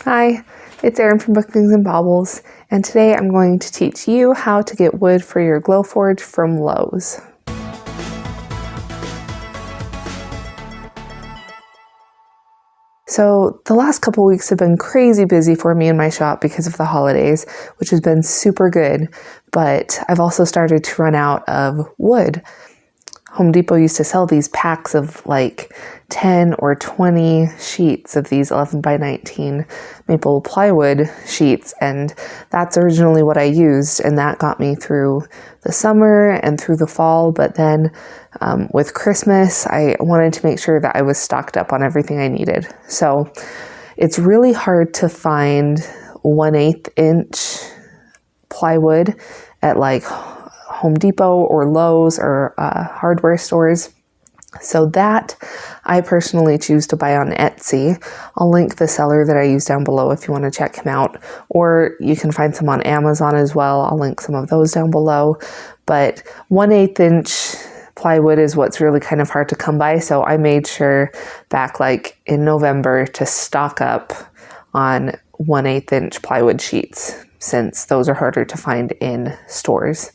Hi, it's Erin from Bookings and Baubles, and today I'm going to teach you how to get wood for your Glowforge from Lowe's. So the last couple weeks have been crazy busy for me in my shop because of the holidays, which has been super good, but I've also started to run out of wood. Home Depot used to sell these packs of like 10 or 20 sheets of these 11 by 19 maple plywood sheets, and that's originally what I used, and that got me through the summer and through the fall. But then with Christmas, I wanted to make sure that I was stocked up on everything I needed. So it's really hard to find 1/8 inch plywood at like Home Depot or Lowe's or hardware stores. So that I personally choose to buy on Etsy. I'll link the seller that I use down below if you want to check him out, or you can find some on Amazon as well. I'll link some of those down below. But 1/8 inch plywood is what's really kind of hard to come by. So I made sure back like in November to stock up on 1/8 inch plywood sheets, since those are harder to find in stores.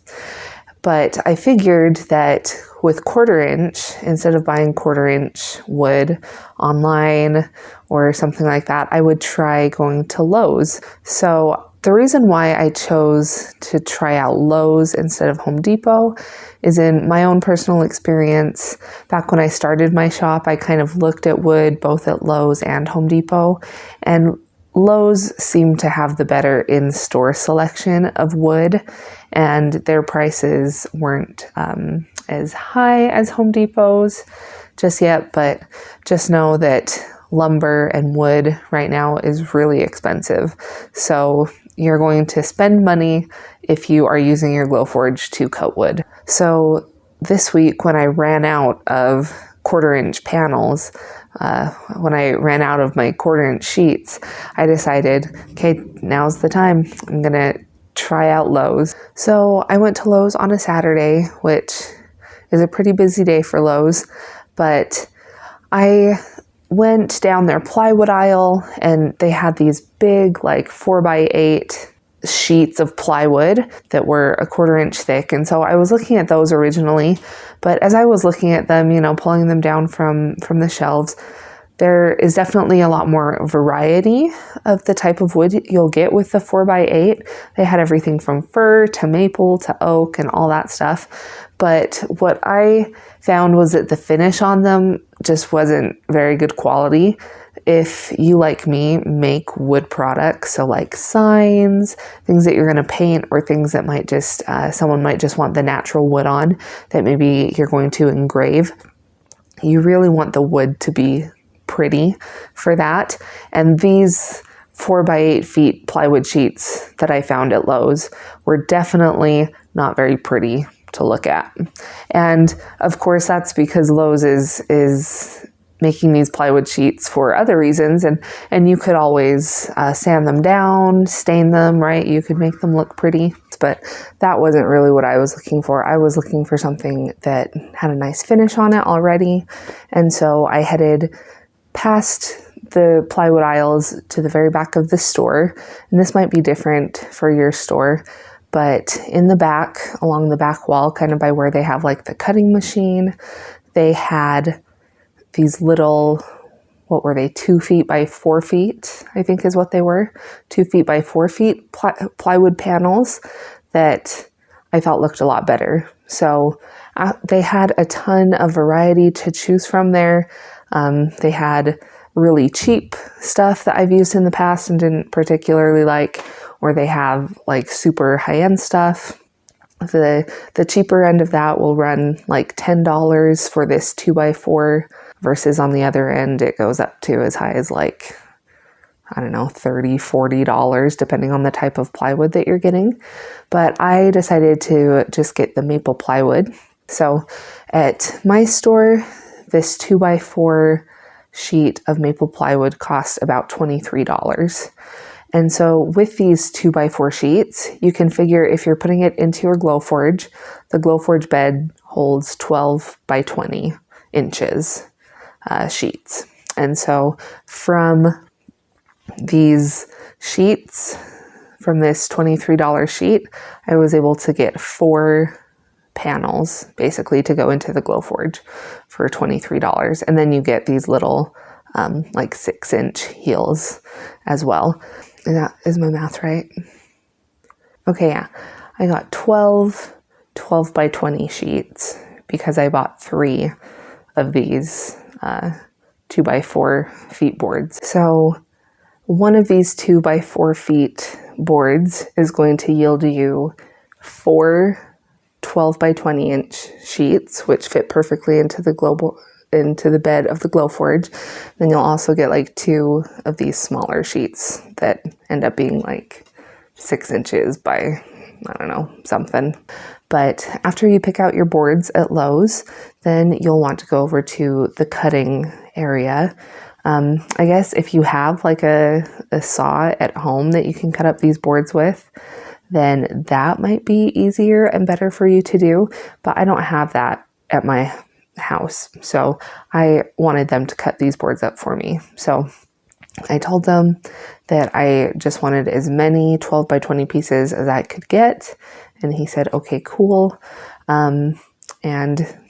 But I figured that with 1/4 inch, instead of buying 1/4 inch wood online or something like that, I would try going to Lowe's. So the reason why I chose to try out Lowe's instead of Home Depot is in my own personal experience. Back when I started my shop, I kind of looked at wood both at Lowe's and Home Depot, and Lowe's seemed to have the better in-store selection of wood, and their prices weren't as high as Home Depot's just yet, but just know that lumber and wood right now is really expensive. So you're going to spend money if you are using your Glowforge to cut wood. So this week when I ran out of 1/4 inch panels, when I ran out of my 1/4 inch sheets, I decided, okay, now's the time. I'm gonna try out Lowe's. So I went to Lowe's on a Saturday, which is a pretty busy day for Lowe's, but I went down their plywood aisle and they had these big like 4x8 sheets of plywood that were 1/4 inch thick. And so I was looking at those originally, but as I was looking at them, pulling them down from the shelves, there is definitely a lot more variety of the type of wood you'll get with the 4x8. They had everything from fir to maple to oak and all that stuff. But what I found was that the finish on them just wasn't very good quality. If you, like me, make wood products, so like signs, things that you're going to paint, or things that might just, someone might just want the natural wood on that maybe you're going to engrave, you really want the wood to be pretty for that. And these 4x8 feet plywood sheets that I found at Lowe's were definitely not very pretty to look at. And of course, that's because Lowe's is making these plywood sheets for other reasons, and you could always sand them down, stain them, right? You could make them look pretty, but that wasn't really what I was looking for. I was looking for something that had a nice finish on it already, and so I headed past the plywood aisles to the very back of the store, and this might be different for your store, but in the back, along the back wall, kind of by where they have like the cutting machine, they had these little, what were they, 2 feet by 4 feet, I think is what they were, 2 feet by 4 feet plywood panels that I thought looked a lot better. So they had a ton of variety to choose from there. They had really cheap stuff that I've used in the past and didn't particularly like, or they have like super high-end stuff. The cheaper end of that will run like $10 for this 2x4, versus on the other end, it goes up to as high as like, I don't know, $30, $40, depending on the type of plywood that you're getting. But I decided to just get the maple plywood. So at my store, this 2x4 sheet of maple plywood cost about $23. And so with these 2x4 sheets, you can figure if you're putting it into your Glowforge, the Glowforge bed holds 12 by 20 inches sheets. And so from these sheets from this $23 sheet, I was able to get 4 panels basically to go into the Glowforge for $23. And then you get these little like 6-inch heels as well. Is my math right? Okay, yeah. I got 12 by 20 sheets because I bought 3 of these 2 by 4 feet boards. So one of these 2 by 4 feet boards is going to yield you 4 12 by 20 inch sheets, which fit perfectly into the bed of the Glowforge. Then you'll also get like 2 of these smaller sheets that end up being like 6 inches by, I don't know, something. But after you pick out your boards at Lowe's, then you'll want to go over to the cutting area. I guess if you have like a saw at home that you can cut up these boards with, then that might be easier and better for you to do. But I don't have that at my house. So I wanted them to cut these boards up for me. So I told them that I just wanted as many 12 by 20 pieces as I could get. And he said, okay, cool. And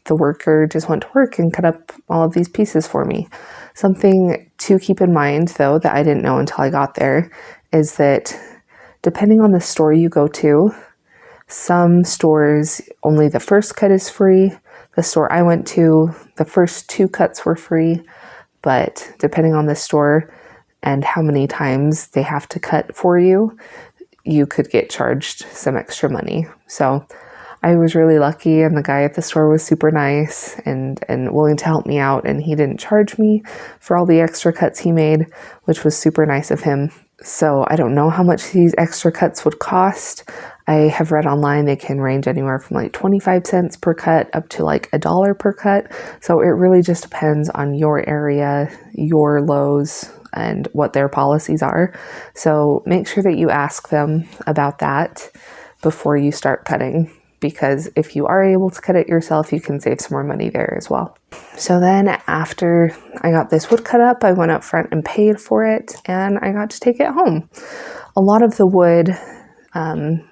the worker just went to work and cut up all of these pieces for me. Something to keep in mind, though, that I didn't know until I got there, is that depending on the store you go to, some stores, only the first cut is free. The store I went to, the first 2 cuts were free. But depending on the store and how many times they have to cut for you, you could get charged some extra money. So I was really lucky, and the guy at the store was super nice and willing to help me out, and he didn't charge me for all the extra cuts he made, which was super nice of him. So I don't know how much these extra cuts would cost. I have read online they can range anywhere from like 25 cents per cut up to like $1 per cut. So it really just depends on your area, your Lowe's, and what their policies are. So make sure that you ask them about that before you start cutting, because if you are able to cut it yourself, you can save some more money there as well. So then after I got this wood cut up, I went up front and paid for it, and I got to take it home. A lot of the wood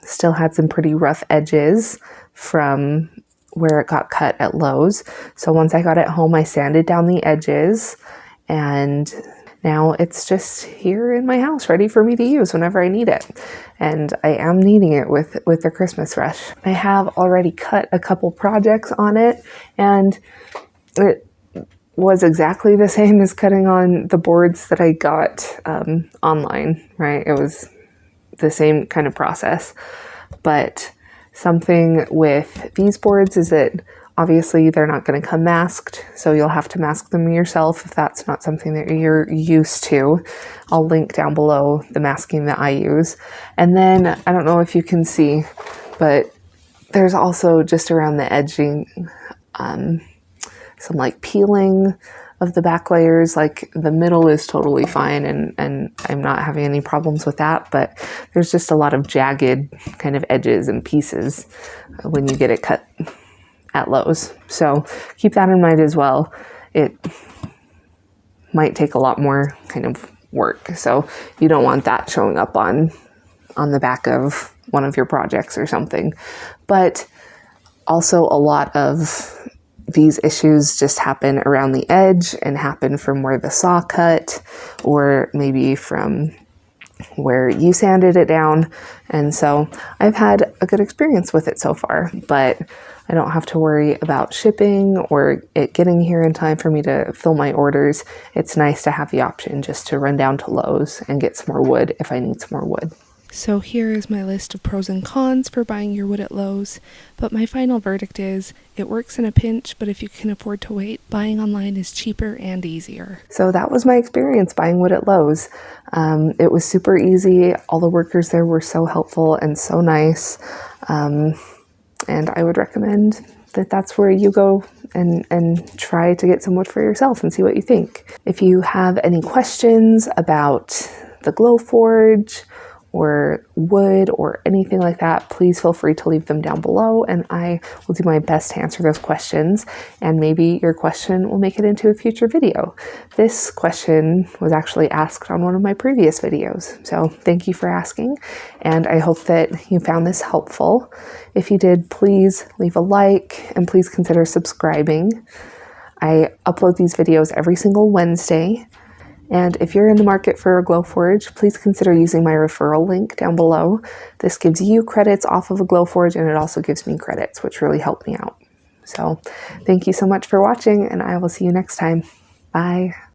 still had some pretty rough edges from where it got cut at Lowe's. So once I got it home, I sanded down the edges, and now it's just here in my house ready for me to use whenever I need it. And I am needing it with the Christmas rush. I have already cut a couple projects on it, and it was exactly the same as cutting on the boards that I got online, right? It was the same kind of process. But something with these boards is that obviously they're not going to come masked, so you'll have to mask them yourself if that's not something that you're used to. I'll link down below the masking that I use. And then, I don't know if you can see, but there's also just around the edging some like peeling of the back layers. Like the middle is totally fine, and I'm not having any problems with that, but there's just a lot of jagged kind of edges and pieces when you get it cut at Lowe's. So keep that in mind as well. It might take a lot more kind of work, so you don't want that showing up on the back of one of your projects or something. But also a lot of these issues just happen around the edge and happen from where the saw cut, or maybe from where you sanded it down. And so I've had a good experience with it so far, but I don't have to worry about shipping or it getting here in time for me to fill my orders. It's nice to have the option just to run down to Lowe's and get some more wood if I need some more wood. So here is my list of pros and cons for buying your wood at Lowe's, but my final verdict is it works in a pinch, but if you can afford to wait, buying online is cheaper and easier. So that was my experience buying wood at Lowe's. It was super easy. All the workers there were so helpful and so nice, and I would recommend that that's where you go and try to get some wood for yourself and see what you think. If you have any questions about the Glowforge, or wood or anything like that, please feel free to leave them down below, and I will do my best to answer those questions, and maybe your question will make it into a future video. This question was actually asked on one of my previous videos, so thank you for asking, and I hope that you found this helpful. If you did, please leave a like and please consider subscribing. I upload these videos every single Wednesday. And if you're in the market for a Glowforge, please consider using my referral link down below. This gives you credits off of a Glowforge, and it also gives me credits, which really help me out. So thank you so much for watching, and I will see you next time. Bye.